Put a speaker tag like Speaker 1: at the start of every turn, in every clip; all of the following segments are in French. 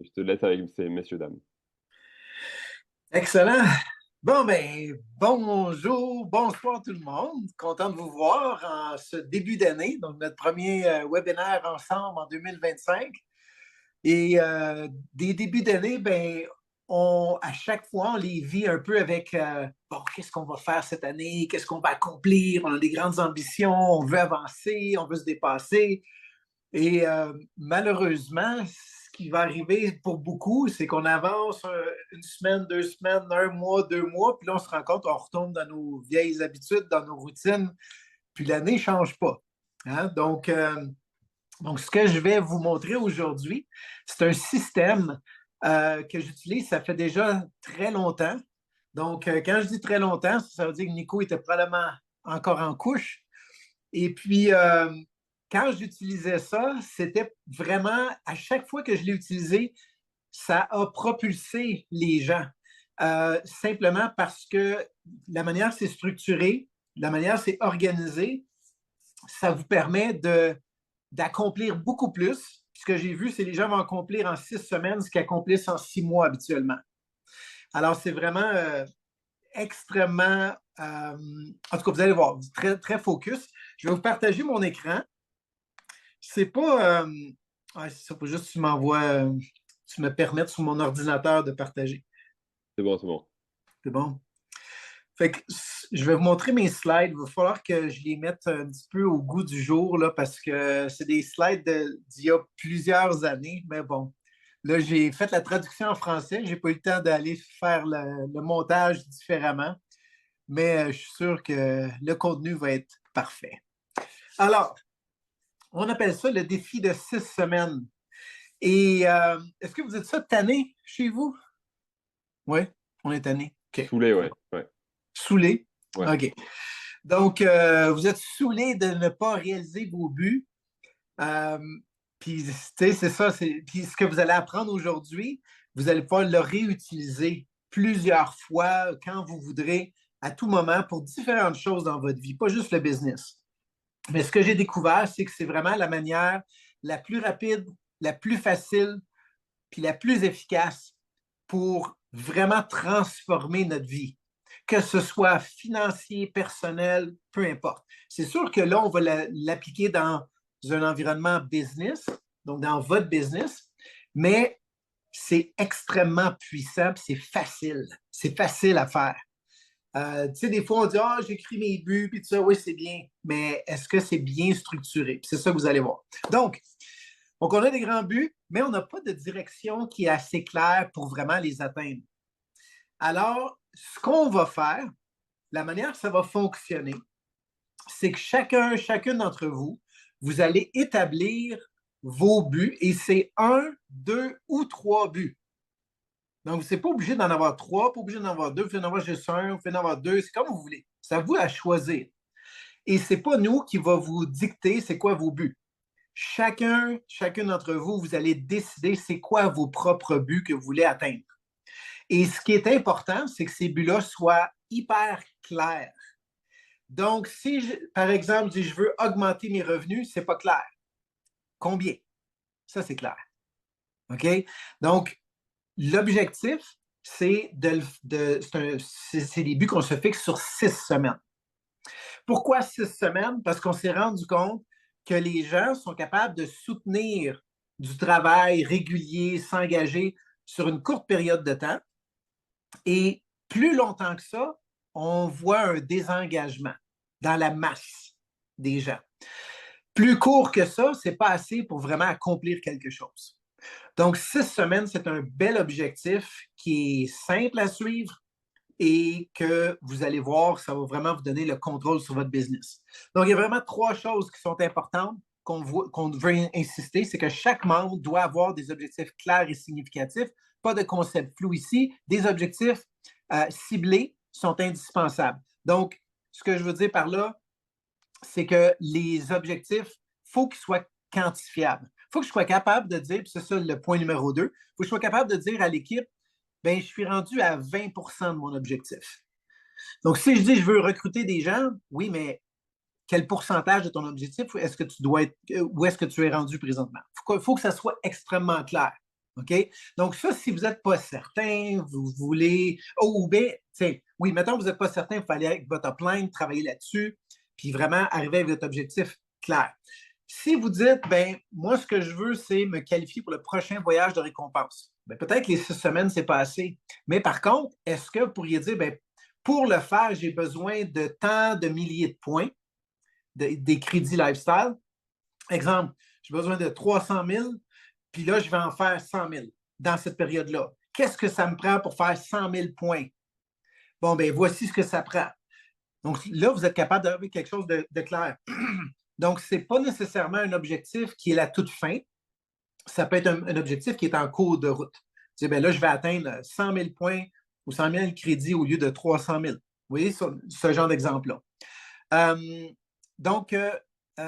Speaker 1: Je te laisse avec ces messieurs, dames.
Speaker 2: Excellent. Bon, ben, bonjour, bonsoir tout le monde. Content de vous voir en ce début d'année, donc notre premier webinaire ensemble en 2025. Et des débuts d'année, ben, à chaque fois, on les vit un peu avec, bon, qu'est-ce qu'on va faire cette année? Qu'est-ce qu'on va accomplir? On a des grandes ambitions, on veut avancer, on veut se dépasser. Et malheureusement, ce qui va arriver pour beaucoup, c'est qu'on avance une semaine, 2 semaines, un mois, 2 mois, puis là, on se rend compte, on retombe dans nos vieilles habitudes, dans nos routines, puis l'année ne change pas. Hein? Donc, ce que je vais vous montrer aujourd'hui, c'est un système que j'utilise, ça fait déjà très longtemps. Donc, quand je dis très longtemps, ça veut dire que Nico était probablement encore en couche. Et puis, quand j'utilisais ça, c'était vraiment, à chaque fois que je l'ai utilisé, ça a propulsé les gens. Simplement parce que la manière c'est structuré, la manière c'est organisé, ça vous permet d'accomplir beaucoup plus. Ce que j'ai vu, c'est que les gens vont accomplir en 6 semaines ce qu'ils accomplissent en 6 mois habituellement. Alors, c'est vraiment extrêmement, en tout cas, vous allez voir, très, très focus. Je vais vous partager mon écran. C'est pas. Ouais, c'est ça, faut juste que tu m'envoies, tu me permettes sur mon ordinateur de partager.
Speaker 1: C'est bon, c'est bon.
Speaker 2: C'est bon? Fait que je vais vous montrer mes slides. Il va falloir que je les mette un petit peu au goût du jour là, parce que c'est des slides d'il y a plusieurs années. Mais bon, là, j'ai fait la traduction en français. J'ai pas eu le temps d'aller faire le montage différemment. Mais je suis sûr que le contenu va être parfait. Alors, on appelle ça le défi de 6 semaines. Et est-ce que vous êtes ça tanné chez vous? Oui, on est tanné. OK.
Speaker 1: Saoulé, ouais. Ouais.
Speaker 2: Saoulé?
Speaker 1: Ouais.
Speaker 2: OK. Donc, vous êtes saoulé de ne pas réaliser vos buts. Euh, Puis, tu sais, c'est ça. Puis, ce que vous allez apprendre aujourd'hui, vous allez pouvoir le réutiliser plusieurs fois quand vous voudrez, à tout moment, pour différentes choses dans votre vie, pas juste le business. Mais ce que j'ai découvert, c'est que c'est vraiment la manière la plus rapide, la plus facile, puis la plus efficace pour vraiment transformer notre vie, que ce soit financier, personnel, peu importe. C'est sûr que là, on va l'appliquer dans un environnement business, donc dans votre business, mais c'est extrêmement puissant, c'est facile. C'est facile à faire. Tu sais, des fois, on dit, ah, j'écris mes buts, puis tout ça, oui, c'est bien, mais est-ce que c'est bien structuré? Puis c'est ça que vous allez voir. Donc, on a des grands buts, mais on n'a pas de direction qui est assez claire pour vraiment les atteindre. Alors, ce qu'on va faire, la manière que ça va fonctionner, c'est que chacune d'entre vous, vous allez établir vos buts et c'est un, deux ou trois buts. Donc, vous n'êtes pas obligé d'en avoir trois, pas obligé d'en avoir deux, vous pouvez en avoir juste un, vous pouvez en avoir deux, c'est comme vous voulez. C'est à vous à choisir. Et ce n'est pas nous qui va vous dicter c'est quoi vos buts. Chacune d'entre vous, vous allez décider c'est quoi vos propres buts que vous voulez atteindre. Et ce qui est important, c'est que ces buts-là soient hyper clairs. Donc, si, par exemple, je dis je veux augmenter mes revenus, c'est pas clair. Combien? Ça, c'est clair. OK? Donc, l'objectif, c'est des buts qu'on se fixe sur 6 semaines. Pourquoi 6 semaines? Parce qu'on s'est rendu compte que les gens sont capables de soutenir du travail régulier, s'engager sur une courte période de temps. Et plus longtemps que ça, on voit un désengagement dans la masse des gens. Plus court que ça, ce n'est pas assez pour vraiment accomplir quelque chose. Donc, 6 semaines, c'est un bel objectif qui est simple à suivre et que vous allez voir, ça va vraiment vous donner le contrôle sur votre business. Donc, il y a vraiment trois choses qui sont importantes qu'on veut insister, c'est que chaque membre doit avoir des objectifs clairs et significatifs, pas de concept flou ici, des objectifs ciblés sont indispensables. Donc, ce que je veux dire par là, c'est que les objectifs, il faut qu'ils soient quantifiables. Il faut que je sois capable de dire, puis c'est ça le point numéro 2, il faut que je sois capable de dire à l'équipe, ben, je suis rendu à 20% de mon objectif. Donc, si je dis je veux recruter des gens, oui, mais quel pourcentage de ton objectif est-ce que tu dois être, où est-ce que tu es rendu présentement? Il faut que ça soit extrêmement clair. OK? Donc, ça, si vous n'êtes pas certain, vous voulez. Oh, ou bien, oui, mettons que vous n'êtes pas certain, il faut aller avec votre upline, travailler là-dessus, puis vraiment arriver avec votre objectif clair. Si vous dites, ben, moi, ce que je veux, c'est me qualifier pour le prochain voyage de récompense. Ben, peut-être que les 6 semaines, c'est pas assez. Mais par contre, est-ce que vous pourriez dire, ben, pour le faire, j'ai besoin de tant de milliers de points, des crédits lifestyle. Exemple, j'ai besoin de 300 000, puis là, je vais en faire 100 000 dans cette période-là. Qu'est-ce que ça me prend pour faire 100 000 points? Bon, ben voici ce que ça prend. Donc là, vous êtes capable d'avoir quelque chose de clair. Donc, ce n'est pas nécessairement un objectif qui est la toute fin. Ça peut être un objectif qui est en cours de route. Tu dis, ben là, je vais atteindre 100 000 points ou 100 000 crédits au lieu de 300 000. Vous voyez, ce genre d'exemple-là. Donc,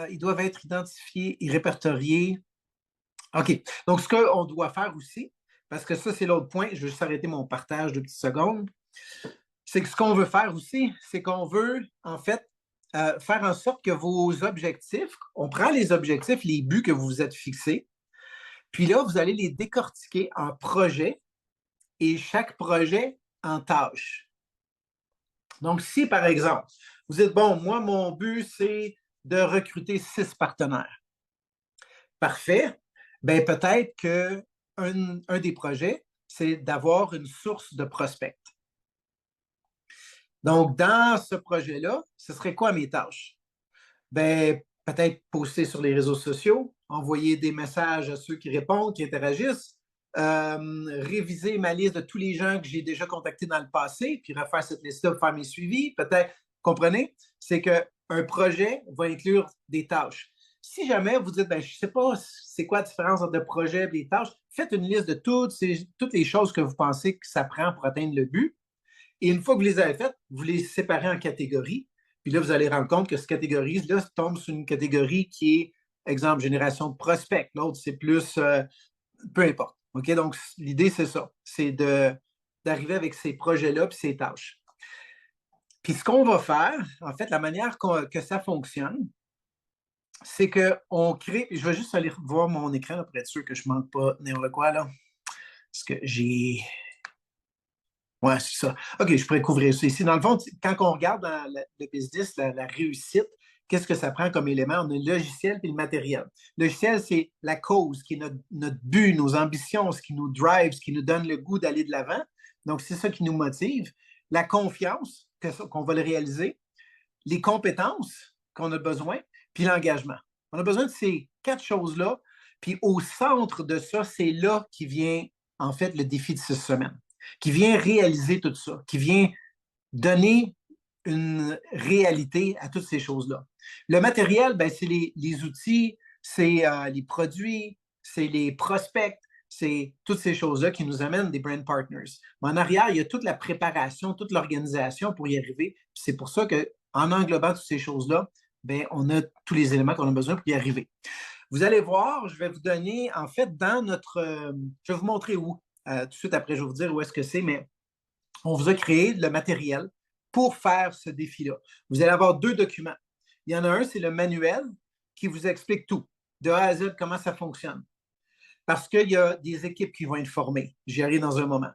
Speaker 2: ils doivent être identifiés et répertoriés. OK. Donc, ce qu'on doit faire aussi, parce que ça, c'est l'autre point, je vais juste arrêter mon partage de petites secondes, c'est que ce qu'on veut faire aussi, c'est qu'on veut, en fait, faire en sorte que vos objectifs, on prend les objectifs, les buts que vous vous êtes fixés, puis là, vous allez les décortiquer en projets et chaque projet en tâches. Donc, si, par exemple, vous dites, bon, moi, mon but, c'est de recruter 6 partenaires. Parfait. Bien, peut-être qu'un des projets, c'est d'avoir une source de prospects. Donc, dans ce projet-là, ce serait quoi mes tâches? Bien, peut-être poster sur les réseaux sociaux, envoyer des messages à ceux qui répondent, qui interagissent, réviser ma liste de tous les gens que j'ai déjà contactés dans le passé, puis refaire cette liste-là, faire mes suivis. Peut-être, comprenez? C'est qu'un projet va inclure des tâches. Si jamais vous dites, ben, je ne sais pas c'est quoi la différence entre le projet et les tâches, faites une liste de toutes les choses que vous pensez que ça prend pour atteindre le but. Et une fois que vous les avez faites, vous les séparez en catégories. Puis là, vous allez rendre compte que cette catégorie-là tombe sur une catégorie qui est, exemple, génération de prospects. L'autre, c'est plus, peu importe. OK? Donc, l'idée, c'est ça. C'est d'arriver avec ces projets-là puis ces tâches. Puis ce qu'on va faire, en fait, la manière que ça fonctionne, c'est qu'on crée, je vais juste aller voir mon écran pour être sûr que je ne manque pas n'importe quoi, là. Parce que j'ai. Ouais, c'est ça. OK, je pourrais couvrir ça ici. Dans le fond, quand on regarde dans le business, la réussite, qu'est-ce que ça prend comme élément? On a le logiciel et le matériel. Le logiciel, c'est la cause, qui est notre but, nos ambitions, ce qui nous drive, ce qui nous donne le goût d'aller de l'avant. Donc, c'est ça qui nous motive. La confiance, qu'on va le réaliser. Les compétences qu'on a besoin, puis l'engagement. On a besoin de ces 4 choses-là. Puis au centre de ça, c'est là qui vient, en fait, le défi de 6 semaines, qui vient réaliser tout ça, qui vient donner une réalité à toutes ces choses-là. Le matériel, ben, c'est les outils, c'est les produits, c'est les prospects, c'est toutes ces choses-là qui nous amènent des brand partners. Mais en arrière, il y a toute la préparation, toute l'organisation pour y arriver. C'est pour ça qu'en englobant toutes ces choses-là, ben, on a tous les éléments qu'on a besoin pour y arriver. Vous allez voir, je vais vous donner, en fait, dans notre. Je vais vous montrer où. Tout de suite après, je vais vous dire où est-ce que c'est, mais on vous a créé le matériel pour faire ce défi-là. Vous allez avoir 2 documents. Il y en a un, c'est le manuel qui vous explique tout, de A à Z, comment ça fonctionne. Parce qu'il y a des équipes qui vont être formées. J'y arrive dans un moment.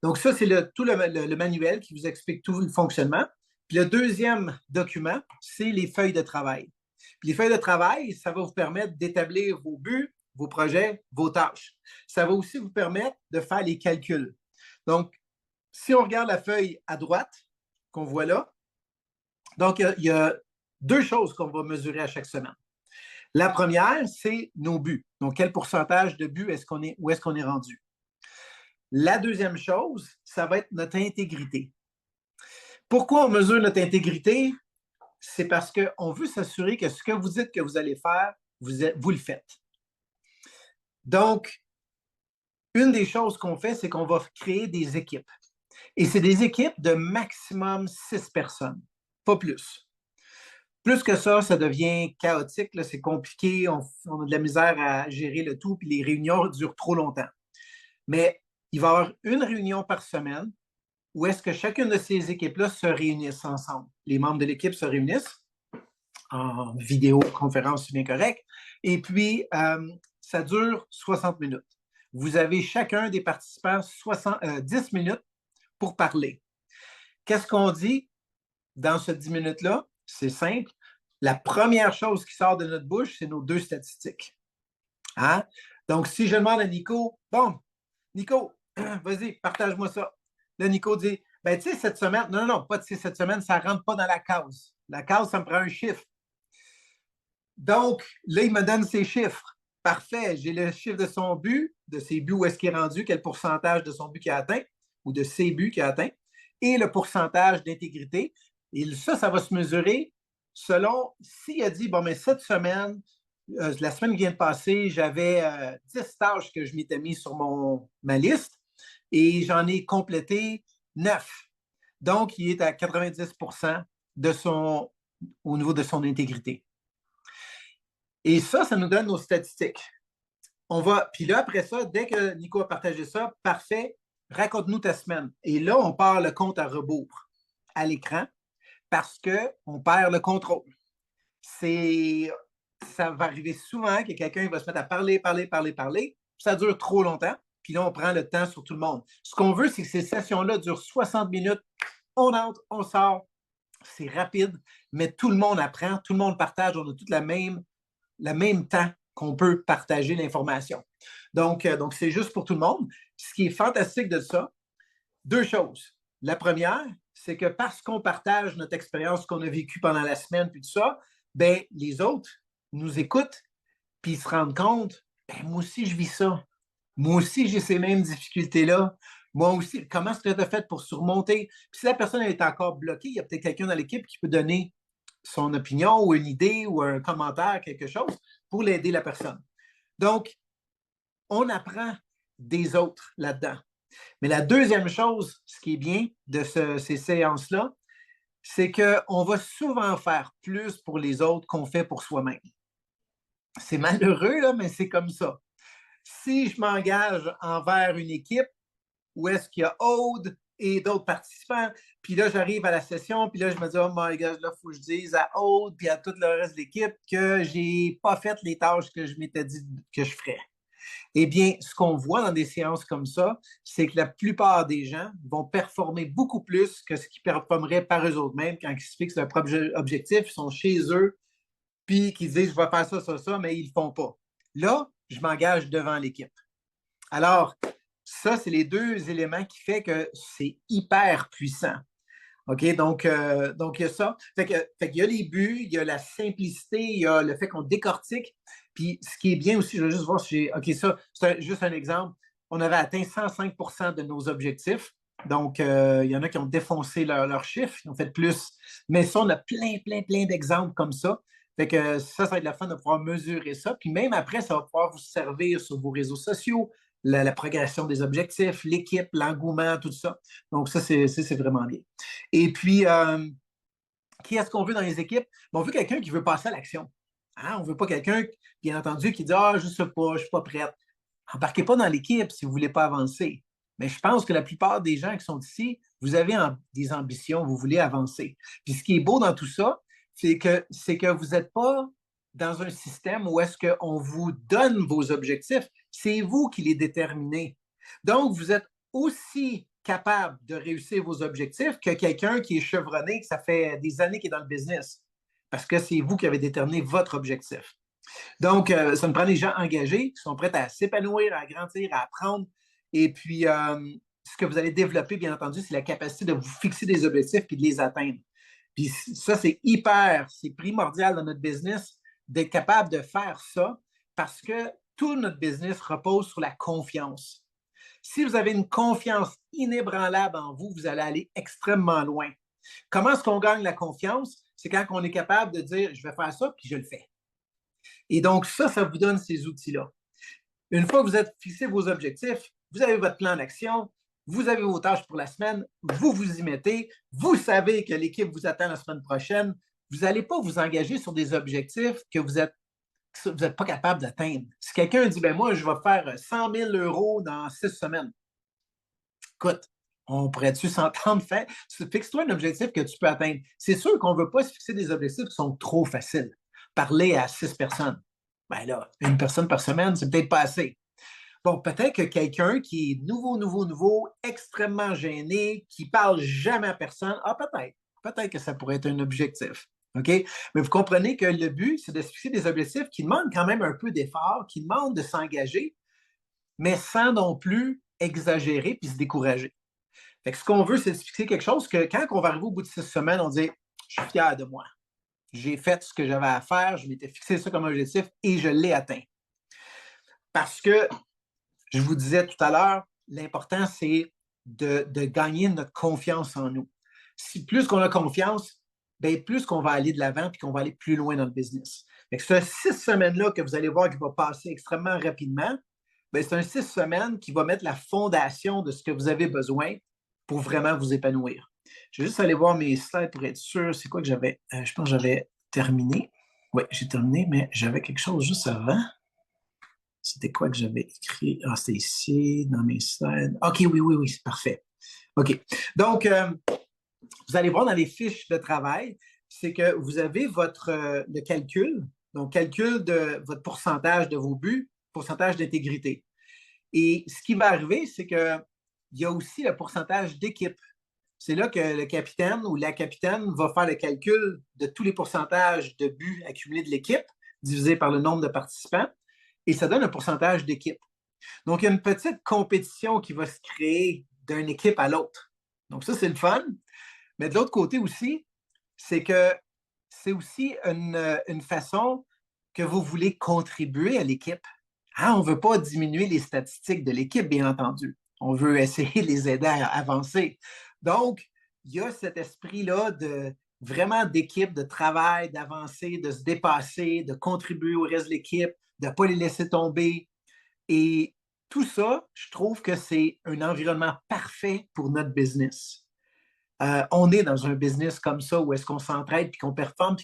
Speaker 2: Donc, ça, c'est tout le manuel qui vous explique tout le fonctionnement. Puis le deuxième document, c'est les feuilles de travail. Puis les feuilles de travail, ça va vous permettre d'établir vos buts, vos projets, vos tâches. Ça va aussi vous permettre de faire les calculs. Donc, si on regarde la feuille à droite, qu'on voit là, donc il y a 2 choses qu'on va mesurer à chaque semaine. La première, c'est nos buts. Donc, quel pourcentage de buts où est-ce qu'on est rendu? La deuxième chose, ça va être notre intégrité. Pourquoi on mesure notre intégrité? C'est parce qu'on veut s'assurer que ce que vous dites que vous allez faire, vous le faites. Donc, une des choses qu'on fait, c'est qu'on va créer des équipes. Et c'est des équipes de maximum 6 personnes, pas plus. Plus que ça devient chaotique, c'est compliqué, on a de la misère à gérer le tout, puis les réunions durent trop longtemps. Mais il va y avoir une réunion par semaine où est-ce que chacune de ces équipes-là se réunissent ensemble. Les membres de l'équipe se réunissent en vidéoconférence, c'est bien correct, et puis ça dure 60 minutes. vous avez chacun des participants 10 minutes pour parler. Qu'est-ce qu'on dit dans ces 10 minutes-là? C'est simple. La première chose qui sort de notre bouche, c'est nos 2 statistiques. Hein? Donc, si je demande à Nico, bon, Nico, vas-y, partage-moi ça. Là, Nico dit, ben, tu sais, cette semaine, non, pas cette semaine, ça ne rentre pas dans la case. La case, ça me prend un chiffre. Donc, là, il me donne ses chiffres. Parfait, j'ai le chiffre de son but, de ses buts, où est-ce qu'il est rendu, quel pourcentage de son but qu'il a atteint, ou de ses buts qu'il a atteint, et le pourcentage d'intégrité. Et ça va se mesurer selon s'il a dit, bon, mais cette semaine, la semaine qui vient de passer, j'avais 10 tâches que je m'étais mis sur ma liste et j'en ai complété 9. Donc, il est à 90% au niveau de son intégrité. Et ça nous donne nos statistiques. Puis là, après ça, dès que Nico a partagé ça, parfait, raconte-nous ta semaine. Et là, on part le compte à rebours à l'écran parce qu'on perd le contrôle. Ça va arriver souvent que quelqu'un va se mettre à parler. Ça dure trop longtemps. Puis là, on prend le temps sur tout le monde. Ce qu'on veut, c'est que ces sessions-là durent 60 minutes. On entre, on sort. C'est rapide, mais tout le monde apprend, tout le monde partage. On a tout le même temps qu'on peut partager l'information. Donc, c'est juste pour tout le monde. Ce qui est fantastique de ça, 2 choses. La première, c'est que parce qu'on partage notre expérience qu'on a vécue pendant la semaine, puis tout ça, ben, les autres nous écoutent, puis ils se rendent compte, ben, moi aussi, je vis ça. Moi aussi, j'ai ces mêmes difficultés-là. Moi aussi, comment est-ce que tu as fait pour surmonter? Puis si la personne est encore bloquée, il y a peut-être quelqu'un dans l'équipe qui peut donner son opinion ou une idée ou un commentaire, quelque chose, pour l'aider la personne. Donc, on apprend des autres là-dedans. Mais la deuxième chose, ce qui est bien de ces séances-là, c'est qu'on va souvent faire plus pour les autres qu'on fait pour soi-même. C'est malheureux, là, mais c'est comme ça. Si je m'engage envers une équipe où est-ce qu'il y a Aude et d'autres participants, puis là, j'arrive à la session, puis là, je me dis, oh my God, là, il faut que je dise à Aude puis à tout le reste de l'équipe que j'ai pas fait les tâches que je m'étais dit que je ferais. Eh bien, ce qu'on voit dans des séances comme ça, c'est que la plupart des gens vont performer beaucoup plus que ce qu'ils performeraient par eux-mêmes quand ils se fixent leur propre objectif, ils sont chez eux, puis qu'ils disent, je vais faire ça, mais ils ne le font pas. Là, je m'engage devant l'équipe. Alors, ça, c'est les 2 éléments qui font que c'est hyper puissant. OK? Donc, il y a ça. Fait qu'il y a les buts, il y a la simplicité, il y a le fait qu'on décortique. Puis, ce qui est bien aussi, je vais juste voir si j'ai. OK, ça, c'est juste un exemple. On avait atteint 105% de nos objectifs. Donc, il y en a qui ont défoncé leurs chiffres, ils ont fait plus. Mais ça, on a plein d'exemples comme ça. Fait que ça va être la fun de pouvoir mesurer ça. Puis même après, ça va pouvoir vous servir sur vos réseaux sociaux, la progression des objectifs, l'équipe, l'engouement, tout ça. Donc, ça, c'est vraiment bien. Et puis, qui est-ce qu'on veut dans les équipes? On veut quelqu'un qui veut passer à l'action. Hein? On ne veut pas quelqu'un, bien entendu, qui dit ah, je ne sais pas, je ne suis pas prête. Embarquez pas dans l'équipe si vous ne voulez pas avancer. Mais je pense que la plupart des gens qui sont ici, vous avez des ambitions, vous voulez avancer. Puis ce qui est beau dans tout ça, c'est que vous n'êtes pas dans un système où est-ce qu'on vous donne vos objectifs, c'est vous qui les déterminez. Donc, vous êtes aussi capable de réussir vos objectifs que quelqu'un qui est chevronné, que ça fait des années qu'il est dans le business, parce que c'est vous qui avez déterminé votre objectif. Donc, ça me prend des gens engagés qui sont prêts à s'épanouir, à grandir, à apprendre. Et puis, ce que vous allez développer, bien entendu, c'est la capacité de vous fixer des objectifs et de les atteindre. Puis ça, c'est primordial dans notre business d'être capable de faire ça parce que tout notre business repose sur la confiance. Si vous avez une confiance inébranlable en vous, vous allez aller extrêmement loin. Comment est-ce qu'on gagne la confiance? C'est quand on est capable de dire, je vais faire ça, puis je le fais. Et donc, ça vous donne ces outils-là. Une fois que vous êtes fixé vos objectifs, vous avez votre plan d'action, vous avez vos tâches pour la semaine, vous vous y mettez, vous savez que l'équipe vous attend la semaine prochaine, vous n'allez pas vous engager sur des objectifs que vous n'êtes pas capable d'atteindre. Si quelqu'un dit, ben moi, je vais faire 100 000 € dans 6 semaines, écoute, on pourrait-tu s'entendre faire? Fixe-toi un objectif que tu peux atteindre. C'est sûr qu'on ne veut pas se fixer des objectifs qui sont trop faciles. Parler à 6 personnes. Ben là, une personne par semaine, c'est peut-être pas assez. Bon, peut-être que quelqu'un qui est nouveau, extrêmement gêné, qui parle jamais à personne, ah, peut-être. Peut-être que ça pourrait être un objectif. OK? Mais vous comprenez que le but, c'est de se fixer des objectifs qui demandent quand même un peu d'effort, qui demandent de s'engager, mais sans non plus exagérer puis se décourager. Fait que ce qu'on veut, c'est de se fixer quelque chose que quand on va arriver au bout de 6 semaines, on dit je suis fier de moi. J'ai fait ce que j'avais à faire, je m'étais fixé ça comme objectif et je l'ai atteint. Parce que je vous disais tout à l'heure, l'important, c'est de gagner notre confiance en nous. Si plus qu'on a confiance, bien, plus qu'on va aller de l'avant et qu'on va aller plus loin dans le business. Fait que ce 6 semaines-là que vous allez voir qui va passer extrêmement rapidement, bien, c'est un 6 semaines qui va mettre la fondation de ce que vous avez besoin pour vraiment vous épanouir. Je vais juste aller voir mes slides pour être sûr. C'est quoi que j'avais? Je pense que j'avais terminé. Oui, j'ai terminé, mais j'avais quelque chose juste avant. C'était quoi que j'avais écrit? Ah, c'était ici, dans mes slides. OK, oui, c'est parfait. OK. Donc, vous allez voir dans les fiches de travail, c'est que vous avez le calcul, donc calcul de votre pourcentage de vos buts, pourcentage d'intégrité. Et ce qui va arriver, c'est qu'il y a aussi le pourcentage d'équipe. C'est là que le capitaine ou la capitaine va faire le calcul de tous les pourcentages de buts accumulés de l'équipe, divisé par le nombre de participants, et ça donne un pourcentage d'équipe. Donc, il y a une petite compétition qui va se créer d'une équipe à l'autre. Donc, ça, c'est le fun. Mais de l'autre côté aussi, c'est que c'est aussi une façon que vous voulez contribuer à l'équipe. On ne veut pas diminuer les statistiques de l'équipe, bien entendu. On veut essayer de les aider à avancer. Donc, il y a cet esprit-là de vraiment d'équipe, de travail, d'avancer, de se dépasser, de contribuer au reste de l'équipe, de ne pas les laisser tomber. Et tout ça, je trouve que c'est un environnement parfait pour notre business. On est dans un business comme ça où est-ce qu'on s'entraide, puis qu'on performe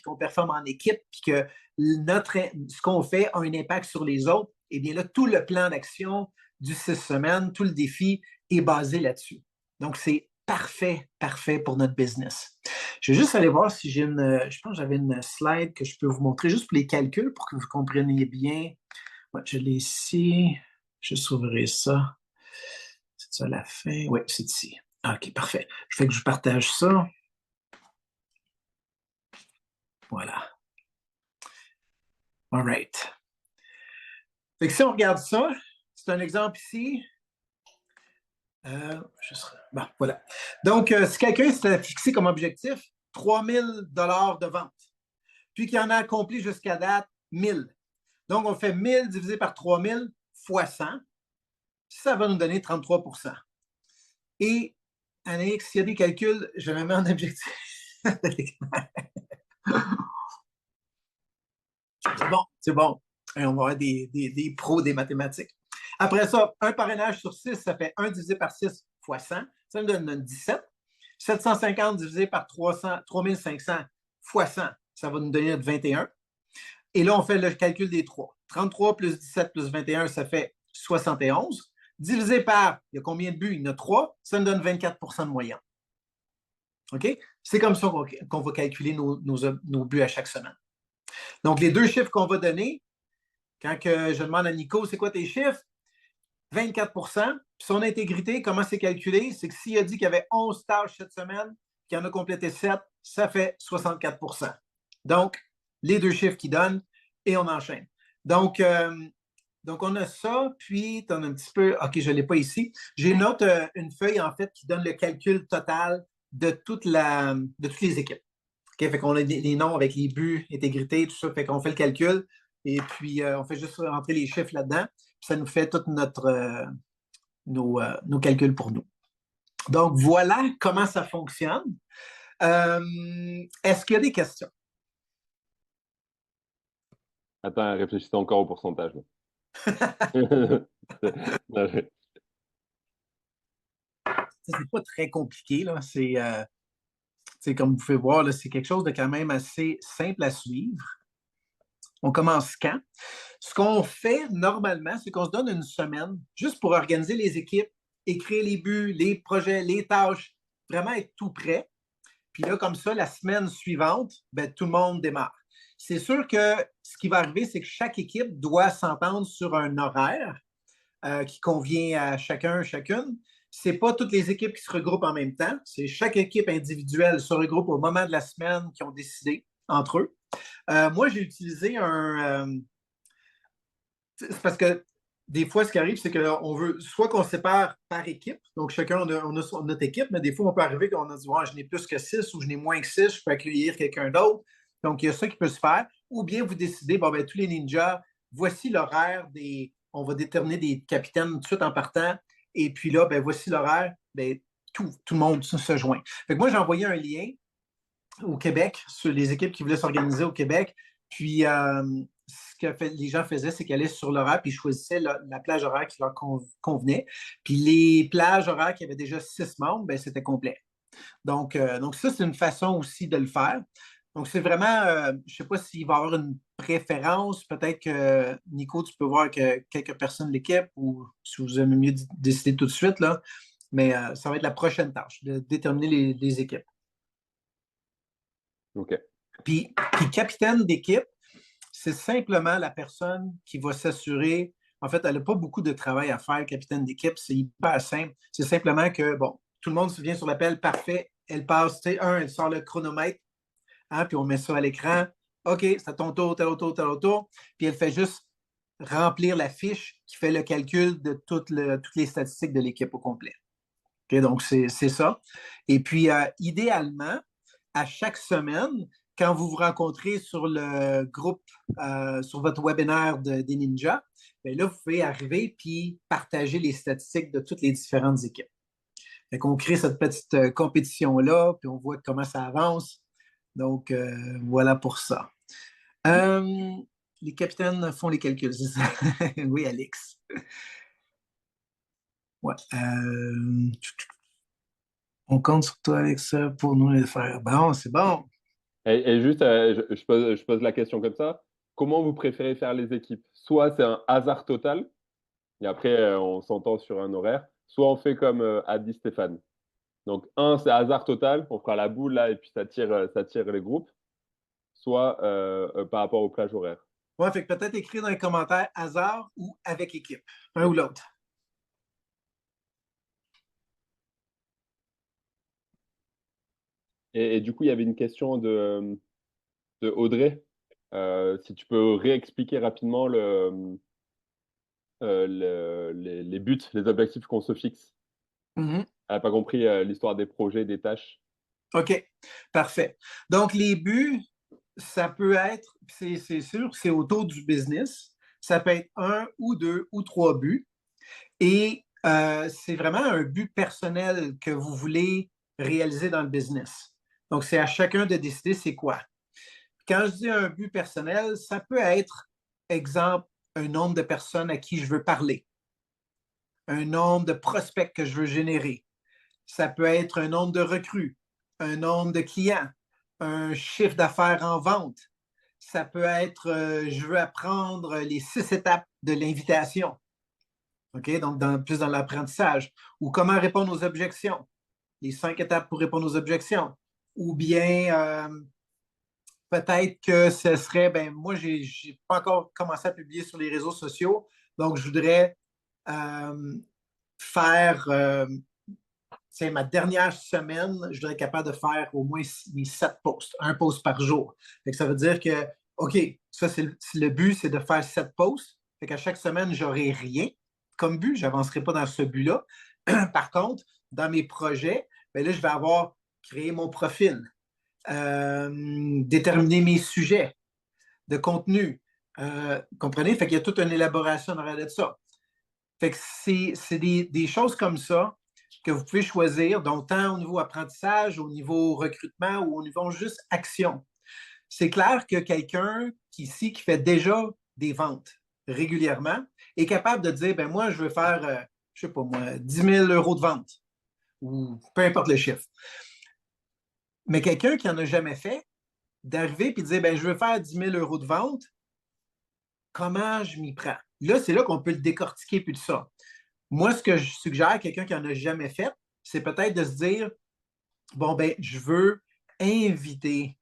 Speaker 2: en équipe, puis que ce qu'on fait a un impact sur les autres. Et bien là, tout le plan d'action du 6 semaines, tout le défi est basé là-dessus. Donc, c'est parfait pour notre business. Je vais juste aller voir si je pense que j'avais une slide que je peux vous montrer juste pour les calculs, pour que vous compreniez bien. Ouais, je l'ai ici. Je sauverai ça. C'est ça la fin? Oui, c'est ici. OK, parfait. Je fais que je partage ça. Voilà. All right. Fait que si on regarde ça, c'est un exemple ici. Bon, voilà. Donc, si quelqu'un s'était fixé comme objectif 3 000 de vente, puis qu'il en a accompli jusqu'à date 1000. Donc, on fait 1000 divisé par 3000 fois 100. Ça va nous donner 33 %. Et, Anaïs, s'il y a des calculs, je me mets en objectif. C'est bon. Et on va avoir des pros des mathématiques. Après ça, un parrainage sur 6, ça fait 1 divisé par 6 fois 100. Ça nous donne 17. 750 divisé par 3500 fois 100, ça va nous donner notre 21. Et là, on fait le calcul des 3. 33 plus 17 plus 21, ça fait 71. Divisé par, il y a combien de buts? Il y en a 3. Ça nous donne 24 % de moyenne. OK? C'est comme ça qu'on va calculer nos buts à chaque semaine. Donc, les deux chiffres qu'on va donner, quand je demande à Nico, c'est quoi tes chiffres? 24 %. Puis son intégrité, comment c'est calculé? C'est que s'il a dit qu'il y avait 11 tâches cette semaine, qu'il en a complété 7, ça fait 64 %. Donc, les deux chiffres qu'il donne et on enchaîne. Donc, on a ça, puis tu en as un petit peu. OK, je ne l'ai pas ici. J'ai une feuille, en fait, qui donne le calcul total de toutes les équipes. OK, fait qu'on a les noms avec les buts, intégrité, tout ça. Fait qu'on fait le calcul et puis on fait juste rentrer les chiffres là-dedans. Puis ça nous fait tous nos calculs pour nous. Donc, voilà comment ça fonctionne. Est-ce qu'il y a des questions?
Speaker 1: Attends, réfléchissez encore au pourcentage.
Speaker 2: C'est pas très compliqué, là. C'est comme vous pouvez voir, là, c'est quelque chose de quand même assez simple à suivre. On commence quand? Ce qu'on fait normalement, c'est qu'on se donne une semaine juste pour organiser les équipes, écrire les buts, les projets, les tâches, vraiment être tout prêt. Puis là, comme ça, la semaine suivante, ben, tout le monde démarre. C'est sûr que ce qui va arriver, c'est que chaque équipe doit s'entendre sur un horaire. qui convient à chacun, chacune. C'est pas toutes les équipes qui se regroupent en même temps. C'est chaque équipe individuelle se regroupe au moment de la semaine qui ont décidé entre eux. Moi, j'ai utilisé c'est parce que des fois, ce qui arrive, c'est qu'on veut soit qu'on sépare par équipe, donc chacun on a notre équipe, mais des fois, on peut arriver qu'on a dit ouais, je n'ai plus que 6 ou je n'ai moins que 6, je peux accueillir quelqu'un d'autre. Donc, il y a ça qui peut se faire. Ou bien vous décidez, bon, ben, tous les ninjas, voici l'horaire des. On va déterminer des capitaines tout de suite en partant. Et puis là, ben, voici l'horaire. Ben, tout le monde se joint. Fait que moi, j'ai envoyé un lien au Québec, sur les équipes qui voulaient s'organiser au Québec. Puis, ce que les gens faisaient, c'est qu'ils allaient sur l'horaire puis ils choisissaient la plage horaire qui leur convenait. Puis les plages horaires qui avaient déjà 6 membres, ben, c'était complet. Donc ça, c'est une façon aussi de le faire. Donc, c'est vraiment, je ne sais pas s'il va y avoir une préférence. Peut-être que, Nico, tu peux voir que quelques personnes de l'équipe ou si vous aimez mieux décider tout de suite, là. Mais ça va être la prochaine tâche, de déterminer les équipes.
Speaker 1: OK.
Speaker 2: Puis capitaine d'équipe, c'est simplement la personne qui va s'assurer. En fait, elle n'a pas beaucoup de travail à faire, capitaine d'équipe. C'est hyper simple. C'est simplement que, bon, tout le monde se vient sur l'appel, parfait. Elle passe, tu sais, elle sort le chronomètre, hein, puis on met ça à l'écran. OK, c'est à ton tour, tel auto, tel auto. Puis elle fait juste remplir la fiche qui fait le calcul de toutes les statistiques de l'équipe au complet. OK, donc, c'est ça. Et puis, idéalement, à chaque semaine, quand vous vous rencontrez sur le groupe, sur votre webinaire des ninjas, bien là, vous pouvez arriver puis partager les statistiques de toutes les différentes équipes. Fait qu'on crée cette petite compétition-là, puis on voit comment ça avance. Donc, voilà pour ça. Euh, les capitaines font les calculs, c'est ça? Oui, Alex. Ouais. On compte sur toi, Alex, pour nous les faire. Bon, c'est bon.
Speaker 1: Et juste, je pose la question comme ça. Comment vous préférez faire les équipes? Soit c'est un hasard total, et après on s'entend sur un horaire, soit on fait comme a dit Stéphane. Donc, un, c'est hasard total, on fera la boule là, et puis ça tire les groupes, soit par rapport aux plages horaires.
Speaker 2: Ouais, fait que peut-être écrire dans les commentaires hasard ou avec équipe, un ou l'autre.
Speaker 1: Et du coup, il y avait une question de Audrey. Si tu peux réexpliquer rapidement les buts, les objectifs qu'on se fixe.
Speaker 2: Mhm.
Speaker 1: Elle n'a pas compris l'histoire des projets, des tâches.
Speaker 2: OK, parfait. Donc, les buts, ça peut être, c'est sûr, c'est autour du business. Ça peut être un ou deux ou trois buts. Et c'est vraiment un but personnel que vous voulez réaliser dans le business. Donc, c'est à chacun de décider c'est quoi. Quand je dis un but personnel, ça peut être, exemple, un nombre de personnes à qui je veux parler, un nombre de prospects que je veux générer. Ça peut être un nombre de recrues, un nombre de clients, un chiffre d'affaires en vente. Ça peut être, je veux apprendre les 6 étapes de l'invitation. OK? Donc, plus dans l'apprentissage. Ou comment répondre aux objections. Les 5 étapes pour répondre aux objections. Ou bien, peut-être que ce serait, ben moi, je n'ai pas encore commencé à publier sur les réseaux sociaux. Donc, je voudrais euh, faire c'est ma dernière semaine, je dois être capable de faire au moins mes 7 posts, un post par jour. Fait que ça veut dire que, OK, ça, c'est le but, c'est de faire 7 posts. Fait qu'à chaque semaine, j'aurai rien comme but. Je n'avancerai pas dans ce but-là. Par contre, dans mes projets, ben là, je vais avoir créé mon profil, déterminer mes sujets de contenu. Comprenez? Fait qu'il y a toute une élaboration en arrière de ça. Fait que c'est des choses comme ça que vous pouvez choisir, donc tant au niveau apprentissage, au niveau recrutement ou au niveau juste action. C'est clair que quelqu'un ici qui fait déjà des ventes régulièrement est capable de dire, ben moi, je veux faire, je sais pas moi, 10 000 euros de vente ou peu importe le chiffre. Mais quelqu'un qui n'en a jamais fait, d'arriver et de dire, ben je veux faire 10 000 euros de vente, comment je m'y prends? Là, c'est là qu'on peut le décortiquer plus de ça. Moi, ce que je suggère à quelqu'un qui n'en a jamais fait, c'est peut-être de se dire, bon, ben, je veux inviter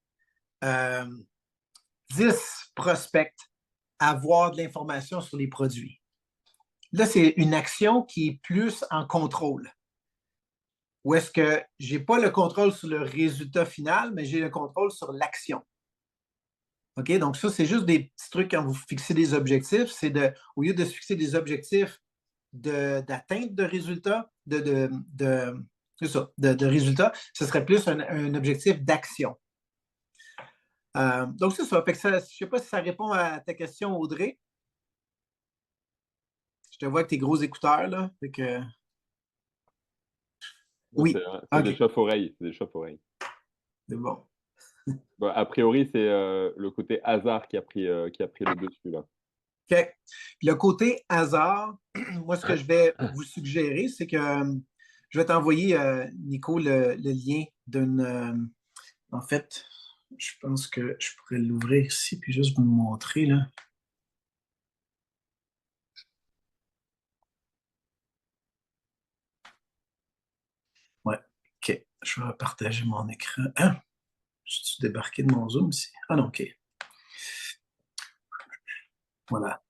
Speaker 2: 10 prospects à avoir de l'information sur les produits. Là, c'est une action qui est plus en contrôle. Ou est-ce que je n'ai pas le contrôle sur le résultat final, mais j'ai le contrôle sur l'action. OK? Donc, ça, c'est juste des petits trucs quand vous fixez des objectifs. C'est au lieu de se fixer des objectifs d'atteinte de résultats, de résultats, ce serait plus un objectif d'action. Donc, c'est ça. Fait que ça. Je ne sais pas si ça répond à ta question, Audrey. Je te vois avec tes gros écouteurs, là. Fait que... Oui.
Speaker 1: C'est des
Speaker 2: OK.
Speaker 1: chauffe-oreilles. C'est des chauffe-oreilles.
Speaker 2: C'est bon.
Speaker 1: Bon, a priori, c'est le côté hasard qui a pris le dessus là.
Speaker 2: OK. Puis le côté hasard, moi, ce que je vais vous suggérer, c'est que je vais t'envoyer, Nico, le lien d'une. En fait, je pense que je pourrais l'ouvrir ici, puis juste vous le montrer, là. Ouais. OK. Je vais partager mon écran. Ah! Je suis débarqué de mon Zoom ici. Ah non, OK. Voilà.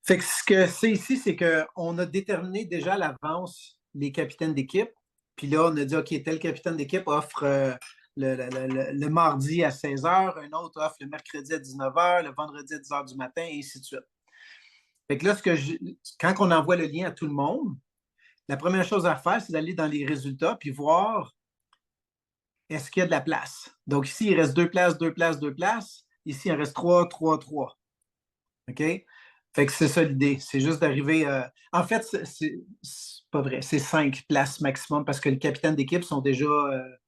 Speaker 2: Fait que ce que c'est ici, c'est qu'on a déterminé déjà à l'avance les capitaines d'équipe. Puis là, on a dit, OK, tel capitaine d'équipe offre le mardi à 16 heures, un autre offre le mercredi à 19 heures, le vendredi à 10 heures du matin, et ainsi de suite. Fait que là, quand on envoie le lien à tout le monde, la première chose à faire, c'est d'aller dans les résultats puis voir est-ce qu'il y a de la place. Donc ici, il reste 2 places, 2 places, 2 places. Ici, il en reste 3, 3, 3. OK? Fait que c'est ça l'idée. C'est juste d'arriver. En fait, c'est pas vrai. C'est 5 places maximum parce que les capitaines d'équipe sont déjà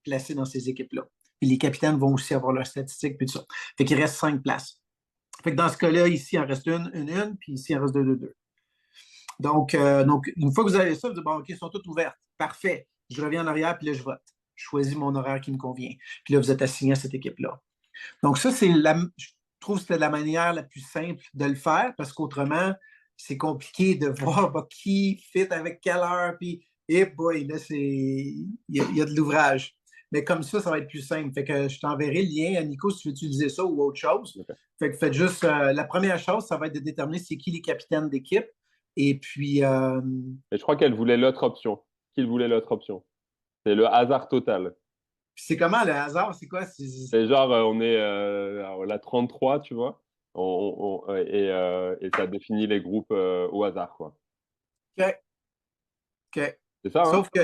Speaker 2: placés dans ces équipes-là. Puis les capitaines vont aussi avoir leurs statistiques, puis tout ça. Fait qu'il reste 5 places. Fait que dans ce cas-là, ici, il en reste une, puis ici, il en reste deux. Donc, une fois que vous avez ça, vous dites, bon, OK, ils sont toutes ouvertes. Parfait. Je reviens en arrière, puis là, je vote. Je choisis mon horaire qui me convient. Puis là, vous êtes assigné à cette équipe-là. Donc, ça, je trouve que c'est la manière la plus simple de le faire parce qu'autrement, c'est compliqué de voir qui fit avec quelle heure. Puis, boy, là, il y a de l'ouvrage. Mais comme ça va être plus simple. Fait que je t'enverrai le lien à Nico si tu veux utiliser ça ou autre chose.
Speaker 1: Okay.
Speaker 2: Fait que faites juste, la première chose, ça va être de déterminer c'est qui les capitaines d'équipe. Et puis.
Speaker 1: Et je crois qu'elle voulait l'autre option. Qu'il voulait l'autre option. C'est le hasard total.
Speaker 2: C'est comment le hasard? C'est quoi?
Speaker 1: C'est genre, on est à la 33, tu vois. Et ça définit les groupes au hasard, quoi.
Speaker 2: OK. OK.
Speaker 1: C'est ça, hein?
Speaker 2: Sauf que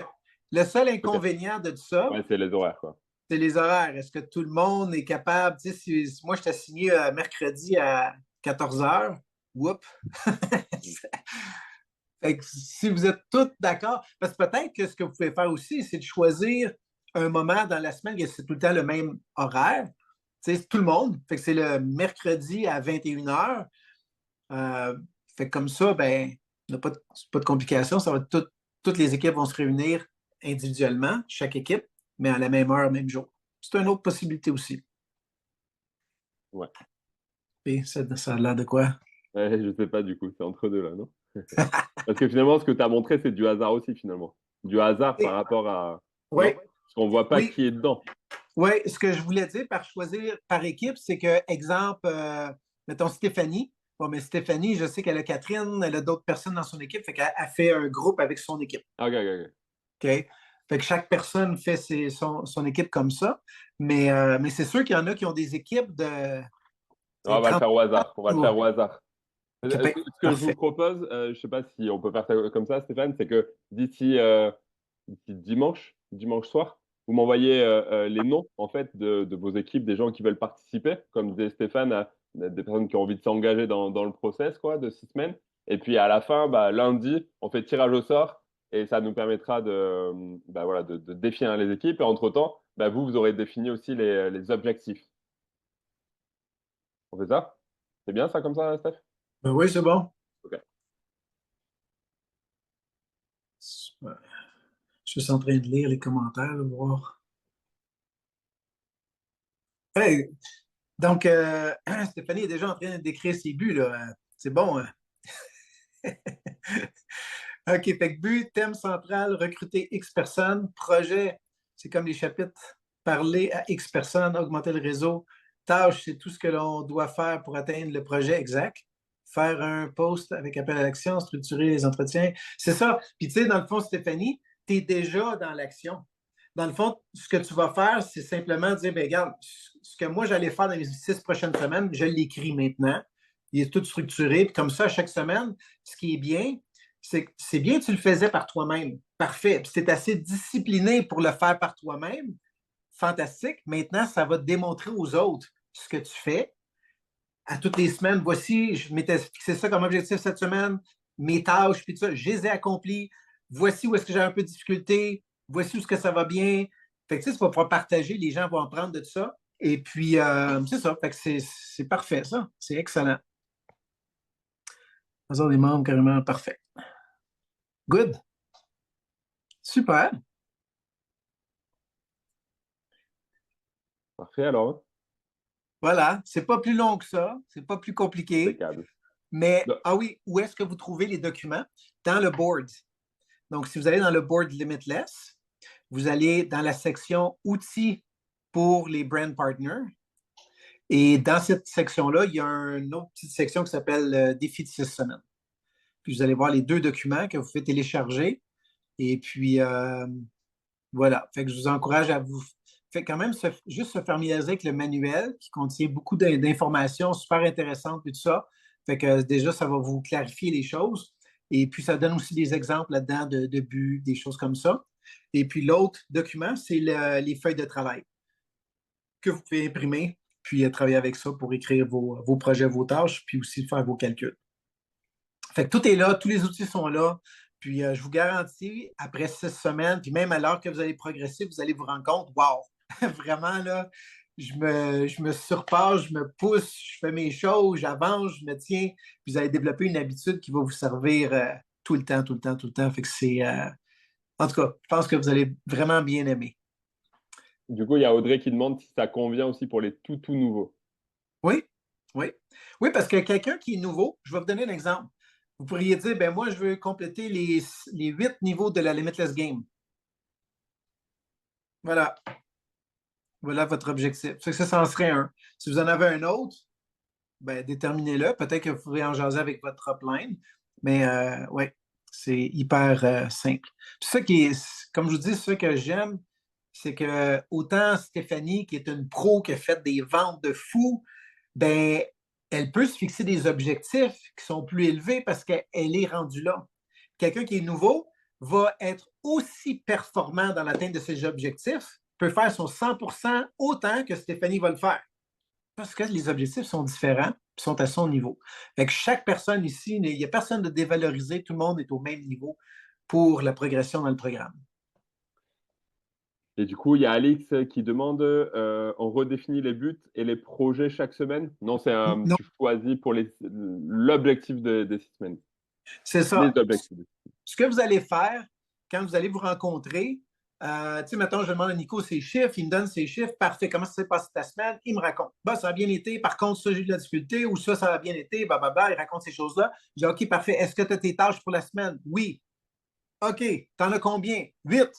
Speaker 2: le seul
Speaker 1: Ok.
Speaker 2: inconvénient de ça,
Speaker 1: Ouais, c'est les horaires, quoi.
Speaker 2: c'est les horaires. Est-ce que tout le monde est capable? Tu sais, si moi, je t'ai signé mercredi à 14 heures, whoop! Fait que si vous êtes tous d'accord, parce que peut-être que ce que vous pouvez faire aussi, c'est de choisir un moment dans la semaine que c'est tout le temps le même horaire. Tu sais, tout le monde. Fait que c'est le mercredi à 21 heures. Fait que comme ça, ben, il n'y a pas de complications. Ça va toutes les équipes vont se réunir individuellement, chaque équipe, mais à la même heure, même jour. C'est une autre possibilité aussi.
Speaker 1: Ouais.
Speaker 2: Et ça a l'air de quoi?
Speaker 1: Ouais, je sais pas, du coup, c'est entre deux, là, non? Parce que finalement, ce que tu as montré, c'est du hasard aussi, finalement. Du hasard par rapport à.
Speaker 2: Oui,
Speaker 1: Non? Parce qu'on voit pas
Speaker 2: oui,
Speaker 1: qui est dedans.
Speaker 2: oui. Ce que je voulais dire par choisir par équipe, c'est que, exemple, mettons Stéphanie. Bon, mais Stéphanie, je sais qu'elle a Catherine, elle a d'autres personnes dans son équipe, fait qu'elle fait un groupe avec son équipe.
Speaker 1: Ok, ok, ok.
Speaker 2: OK? Fait que chaque personne fait son équipe comme ça. Mais c'est sûr qu'il y en a qui ont des équipes de
Speaker 1: On va le
Speaker 2: 30
Speaker 1: faire au hasard. On va le faire au hasard. Ce que je vous
Speaker 2: Parfait.
Speaker 1: propose, je sais pas si on peut faire ça comme ça, Stéphane, c'est que d'ici dimanche soir, vous m'envoyez les noms en fait de vos équipes, des gens qui veulent participer, comme disait Stéphane, des personnes qui ont envie de s'engager dans le process quoi, de 6 semaines. Et puis à la fin, bah, lundi, on fait tirage au sort et ça nous permettra bah, voilà, de définir les équipes. Et entre-temps, bah, vous aurez défini aussi les objectifs. On fait ça? C'est bien ça comme ça, Steph?
Speaker 2: Ben oui, c'est bon.
Speaker 1: Ok.
Speaker 2: Super. Je suis en train de lire les commentaires, là, voir. Hey, donc, Stéphanie est déjà en train de décrire ses buts, là. C'est bon, hein? OK, fait que but, thème central, recruter X personnes, projet, c'est comme les chapitres, parler à X personnes, augmenter le réseau, tâche, c'est tout ce que l'on doit faire pour atteindre le projet exact. faire un post avec appel à l'action, structurer les entretiens. C'est ça. Puis, tu sais, dans le fond, Stéphanie, tu es déjà dans l'action. Dans le fond, ce que tu vas faire, c'est simplement dire, ben regarde, ce que moi j'allais faire dans les 6 prochaines semaines, je l'écris maintenant. Il est tout structuré. Puis comme ça, à chaque semaine, ce qui est bien, c'est bien que tu le faisais par toi-même. Parfait. Puis c'est assez discipliné pour le faire par toi-même. Fantastique. Maintenant, ça va te démontrer aux autres ce que tu fais. À toutes les semaines, voici, je m'étais fixé ça comme objectif cette semaine, mes tâches, puis tout ça, je les ai accomplies. Voici où est-ce que j'ai un peu de difficulté. Voici où est-ce que ça va bien. Fait que tu sais, tu vas pouvoir partager, les gens vont apprendre de ça. Et puis, c'est ça. Fait que c'est parfait, ça. C'est excellent. Hasard des membres, carrément parfait. Good. Super.
Speaker 1: Parfait alors.
Speaker 2: Voilà. C'est pas plus long que ça. C'est pas plus compliqué.
Speaker 1: Impeccable.
Speaker 2: Mais,
Speaker 1: Non.
Speaker 2: ah oui, où est-ce que vous trouvez les documents? Dans le board. Donc, si vous allez dans le board Limitless, vous allez dans la section outils pour les brand partners. Et dans cette section-là, il y a une autre petite section qui s'appelle défi de 6 semaines. Puis vous allez voir les 2 documents que vous pouvez télécharger. Et puis, voilà. Fait que je vous encourage à vous. Fait quand même juste se familiariser avec le manuel qui contient beaucoup d'informations super intéressantes et tout ça. Fait que déjà, ça va vous clarifier les choses. Et puis, ça donne aussi des exemples là-dedans de buts, des choses comme ça. Et puis, l'autre document, c'est les feuilles de travail que vous pouvez imprimer, puis travailler avec ça pour écrire vos projets, vos tâches, puis aussi faire vos calculs. Fait que tout est là, tous les outils sont là. Puis je vous garantis, après 6 semaines, puis même à l'heure que vous allez progresser, vous allez vous rendre compte, wow, vraiment là, je me surpasse, je me pousse, je fais mes choses, j'avance, je me tiens, puis vous allez développer une habitude qui va vous servir tout le temps, tout le temps, tout le temps. Fait que c'est, en tout cas, je pense que vous allez vraiment bien aimer.
Speaker 1: Du coup, il y a Audrey qui demande si ça convient aussi pour les tout nouveaux.
Speaker 2: Oui, oui. Oui, parce que quelqu'un qui est nouveau, je vais vous donner un exemple. Vous pourriez dire, ben moi, je veux compléter les 8 niveaux de la Limitless Game. Voilà. Voilà votre objectif. Ça en serait un. Si vous en avez un autre, ben, déterminez-le. Peut-être que vous pourrez en jaser avec votre upline. Mais oui, c'est hyper simple. Puis ça qui est, comme je vous dis, ce que j'aime, c'est que autant Stéphanie, qui est une pro, qui a fait des ventes de fou, ben, elle peut se fixer des objectifs qui sont plus élevés parce qu'elle est rendue là. Quelqu'un qui est nouveau va être aussi performant dans l'atteinte de ses objectifs, peut faire son 100% autant que Stéphanie va le faire. Parce que les objectifs sont différents, sont à son niveau. Fait que chaque personne ici, il n'y a personne de dévalorisé, tout le monde est au même niveau pour la progression dans le programme.
Speaker 1: Et du coup, il y a Alix qui demande on redéfinit les buts et les projets chaque semaine? Non,
Speaker 2: Non,
Speaker 1: tu choisis pour l'objectif des 6 semaines.
Speaker 2: c'est
Speaker 1: Les
Speaker 2: ça.
Speaker 1: objectifs.
Speaker 2: Ce que vous allez faire quand vous allez vous rencontrer, tu sais, mettons, je demande à Nico ses chiffres, il me donne ses chiffres, parfait, comment ça s'est passé ta semaine? Il me raconte. Bah, ça a bien été, par contre, ça, j'ai eu de la difficulté, ou ça a bien été, il raconte ces choses-là. Je dis, OK, parfait, est-ce que tu as tes tâches pour la semaine? Oui. OK, t'en as combien? 8.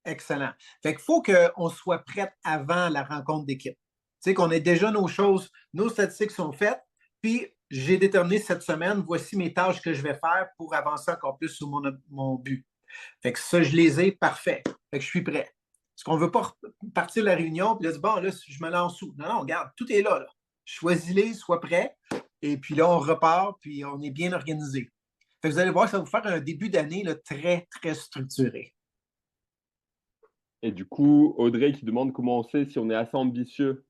Speaker 2: Excellent. Fait qu'il faut qu'on soit prêt avant la rencontre d'équipe. Tu sais, qu'on ait déjà nos choses, nos statistiques sont faites, puis j'ai déterminé cette semaine, voici mes tâches que je vais faire pour avancer encore plus sur mon but. Fait que ça, je les ai, parfait. Fait que je suis prêt. Parce qu'on ne veut pas partir de la réunion et dire, bon, là, je me lance où? Non, non, regarde, tout est là. Choisis-les, sois prêt. Et puis là, on repart, puis on est bien organisé. Fait que vous allez voir, ça va vous faire un début d'année très, très structuré.
Speaker 1: Et du coup, Audrey qui demande comment on sait si on est assez ambitieux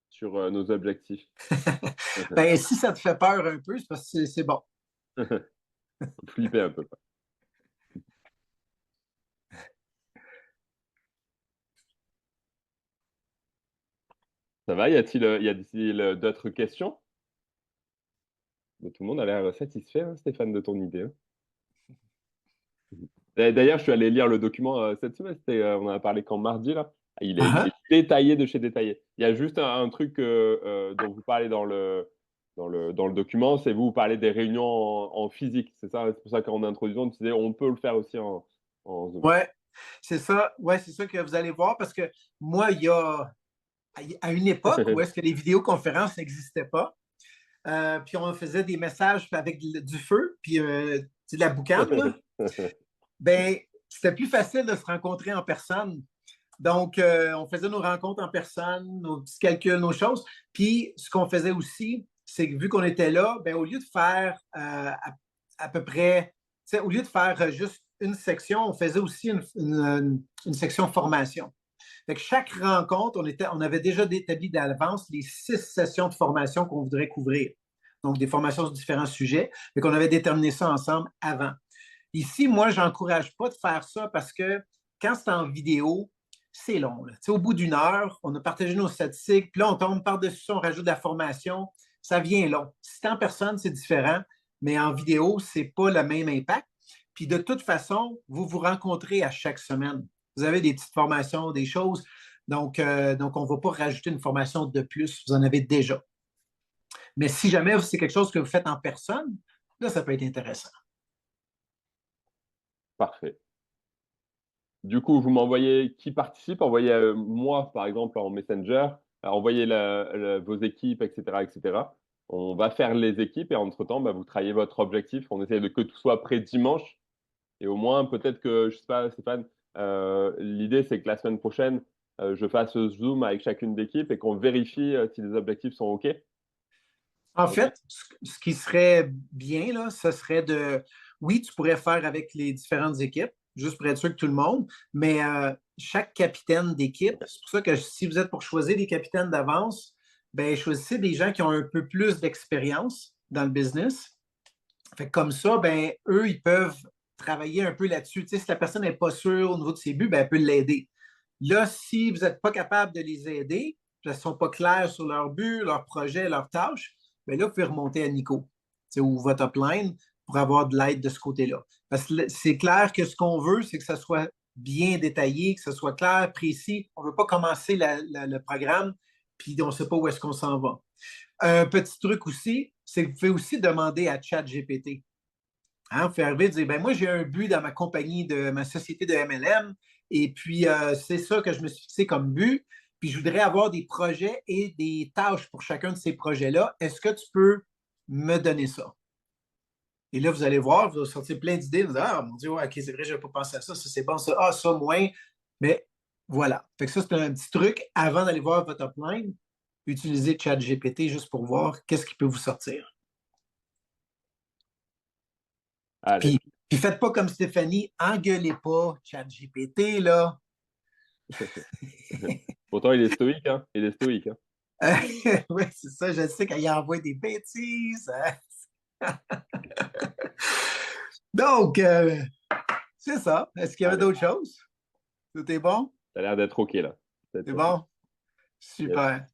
Speaker 1: sur nos objectifs.
Speaker 2: Ben, si ça te fait peur un peu, c'est parce que c'est bon.
Speaker 1: Flipper un peu. Ça va? Y a-t-il d'autres questions? Tout le monde a l'air satisfait, hein, Stéphane, de ton idée. Hein. D'ailleurs, je suis allé lire le document cette semaine. On en a parlé quand mardi, là. Il est détaillé de chez détaillé. Il y a juste un truc dont vous parlez dans le document, c'est vous parlez des réunions en physique. C'est ça, c'est pour ça qu'en introduisant, on disait on peut le faire aussi en Zoom.
Speaker 2: Ouais, c'est ça. Ouais, c'est ça que vous allez voir parce que moi, il y a à une époque où est-ce que les vidéoconférences n'existaient pas, puis on faisait des messages avec du feu, puis de la boucane, là, ben, c'était plus facile de se rencontrer en personne. Donc, on faisait nos rencontres en personne, nos petits calculs, nos choses. Puis, ce qu'on faisait aussi, c'est que vu qu'on était là, ben, au lieu de faire à peu près, au lieu de faire juste une section, on faisait aussi une section formation. Fait que chaque rencontre, on avait déjà établi d'avance les 6 sessions de formation qu'on voudrait couvrir. Donc, des formations sur différents sujets. Fait qu'on avait déterminé ça ensemble avant. Ici, moi, je n'encourage pas de faire ça parce que quand c'est en vidéo, c'est long. Là. Au bout d'une heure, on a partagé nos statistiques, puis là, on tombe par-dessus ça, on rajoute de la formation. Ça vient long. Si c'est en personne, c'est différent, mais en vidéo, ce n'est pas le même impact. Puis de toute façon, vous vous rencontrez à chaque semaine. Vous avez des petites formations, des choses. Donc on ne va pas rajouter une formation de plus. Vous en avez déjà. Mais si jamais c'est quelque chose que vous faites en personne, là, ça peut être intéressant.
Speaker 1: Parfait. Du coup, vous m'envoyez qui participe, envoyez moi, par exemple, en Messenger, envoyez vos équipes, etc., etc. On va faire les équipes et entre-temps, bah, vous travaillez votre objectif. On essaie que tout soit prêt dimanche. Et au moins, peut-être que, je sais pas, Stéphane, l'idée, c'est que la semaine prochaine, je fasse ce Zoom avec chacune d'équipes et qu'on vérifie si les objectifs sont OK.
Speaker 2: En
Speaker 1: OK?
Speaker 2: fait, ce qui serait bien, là, ce serait de. Oui, tu pourrais faire avec les différentes équipes, juste pour être sûr que tout le monde, mais chaque capitaine d'équipe, c'est pour ça que si vous êtes pour choisir des capitaines d'avance, ben, choisissez des gens qui ont un peu plus d'expérience dans le business. Fait que comme ça, ben, eux, ils peuvent travailler un peu là-dessus. Tu sais, si la personne n'est pas sûre au niveau de ses buts, ben, elle peut l'aider. Là, si vous n'êtes pas capable de les aider, ils ne sont pas clairs sur leur but, leur projet, leurs tâches, bien là, vous pouvez remonter à Nico ou votre upline pour avoir de l'aide de ce côté-là. Parce que c'est clair que ce qu'on veut, c'est que ça soit bien détaillé, que ce soit clair, précis. On ne veut pas commencer le programme, puis on ne sait pas où est-ce qu'on s'en va. Un petit truc aussi, c'est que vous pouvez aussi demander à ChatGPT. Hein, vous pouvez arriver et dire, ben moi, j'ai un but dans ma compagnie, de ma société de MLM, et puis c'est ça que je me suis fixé comme but, puis je voudrais avoir des projets et des tâches pour chacun de ces projets-là. Est-ce que tu peux me donner ça? Et là, vous allez voir, vous allez sortir plein d'idées, vous allez dire, ah mon Dieu, ouais, ok, c'est vrai, je n'avais pas pensé à ça, ça c'est bon, ça, ah, ça moins. Mais voilà. Fait que ça, c'est un petit truc avant d'aller voir votre upline, utilisez ChatGPT juste pour voir qu'est-ce qui peut vous sortir.
Speaker 1: Allez.
Speaker 2: Puis, puis faites pas comme Stéphanie, engueulez pas ChatGPT, là.
Speaker 1: Pourtant, il est stoïque, hein? Il est stoïque, hein?
Speaker 2: Oui, c'est ça, je sais qu'il envoie des bêtises. Hein. Donc, c'est ça. Est-ce qu'il y avait
Speaker 1: Allez,
Speaker 2: d'autres choses? Tout est bon?
Speaker 1: ça a l'air d'être OK, là.
Speaker 2: C'est
Speaker 1: Peut-être.
Speaker 2: bon?
Speaker 1: Yes.
Speaker 2: Super.